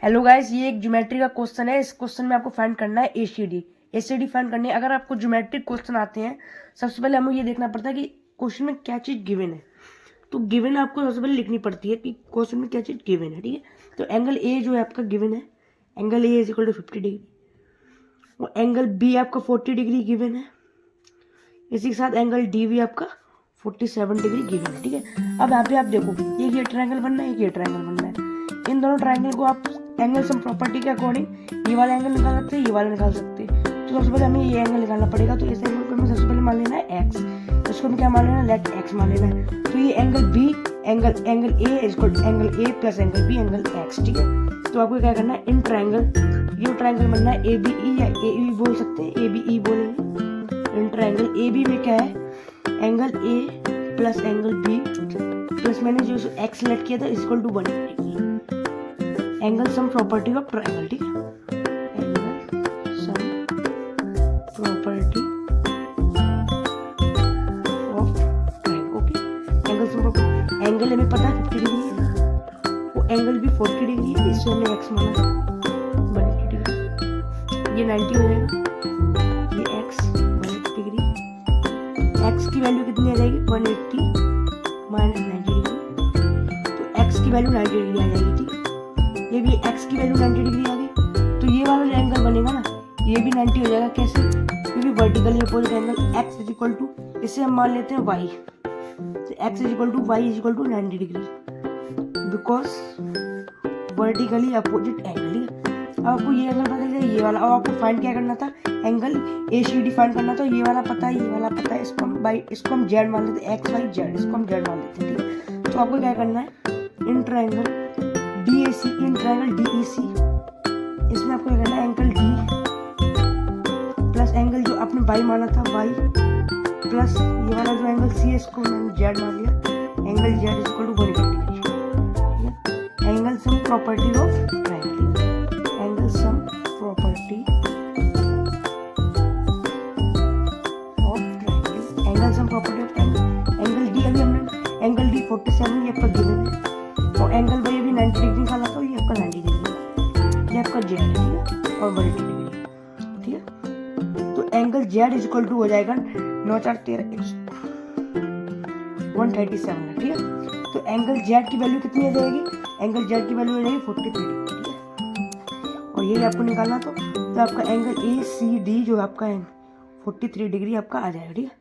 Hello guys, ये एक geometry का क्वेश्चन है। इस क्वेश्चन में आपको फाइंड करना है एसीडी फाइंड करनी है। अगर आपको ज्योमेट्रिक क्वेश्चन आते हैं, सबसे पहले हमें ये देखना पड़ता है कि क्वेश्चन में क्या चीज़ गिवन है। तो गिवन आपको सबसे पहले लिखनी पड़ती है कि क्वेश्चन में क्या चीज़ गिवन है। ठीक है, तो एंगल ए जो है आपका गिवन है, angle A is equal to 50 degree. और एंगल बी आपका 40 डिग्री गिवन है। इसी के साथ एंगल डी भी आपका 47 डिग्री गिवन है। ठीक है, अब यहाँ पे आप देखो, ये ट्रायंगल बनना है, ये ट्रायंगल बनना है। इन दोनों ट्रायंगल को आप एंगल सम प्रॉपर्टी के अकॉर्डिंग ये वाला एंगल निकाल सकते हैं, ये वाला निकाल सकते हैं। तो सबसे पहले हमें ये एंगल निकालना पड़ेगा। तो इस एंगल को हमें सबसे पहले मान लेना है एक्स, इसको हमें क्या मान लेना है, लेट एक्स मान लेना है। तो ये angle B angle A equal angle A plus angle B angle X. ठीक है, तो आपको क्या करना है, इन ट्रायंगल ये ट्रायंगल बनना है ए बी ई, या ए बी बोल सकते हैं, ए बी ई बोलेंगे। इन ट्रायंगल ए बी में क्या है, angle A plus angle B plus मैंने जो एक्स लेट किया था equal to 180 angle sum property of triangle. ठीक है, angle sum property of triangle. Okay, angle sum property, angle हमें पता है 50 डिग्री है, वो एंगल भी 40 डिग्री है, इससे हमने एक्स माना 180 डिग्री, ये 90 हो जाएगा, ये एक्स 180 डिग्री। एक्स की वैल्यू कितनी आ जाएगी, 180 माइनस 90 डिग्री, तो एक्स की वैल्यू 90 डिग्री आ जाएगी। ठीक है, ये भी x की वैल्यू 90 डिग्री आ गई, तो ये वाला जो एंगल बनेगा ना, ये भी 90 हो जाएगा। कैसे, क्योंकि vertically opposite angle x is equal to, इसे हम मान लेते हैं y, तो x is equal to y is equal to 90 degree, because vertically opposite angle. ठीक है, अब आपको ये एंगल पता चल जाए, ये वाला। अब आपको फाइंड क्या करना था, एंगल ACD फाइंड करना था। ये वाला पता है, ये वाला पता है, इसको हम z मान लेते हैं, x y z, इसको हम z मान लेते हैं। ठीक है, तो आपको क्या करना है, in triangle DAC, in triangle DEC, इसमें आपको क्या करना है, एंगल D प्लस एंगल जो आपने y माना था y प्लस ये वाला जो एंगल C है, इसको मैंने z मान लिया, angle z is equal to 180 degree. ठीक है, angle sum property of triangle, angle sum property of triangle, angle sum property of triangle. Angle D अभी हमने एंगल D 47 ये आपका गिवन है, और एंगल वाई भी 90 डिग्री निकाला, तो ये आपका 90 डिग्री, ये आपका जेड है। ठीक है, और 180 डिग्री। ठीक है, तो angle Z is equal to हो जाएगा 9 4 13 137 है। ठीक है, तो एंगल जेड की वैल्यू कितनी आ जाएगी, एंगल जेड की वैल्यू आ जाएगी 43 डिग्री। ठीक है, और ये आपको निकालना, तो आपका एंगल ACD जो आपका है 43 डिग्री आपका आ जाएगा। ठीक है।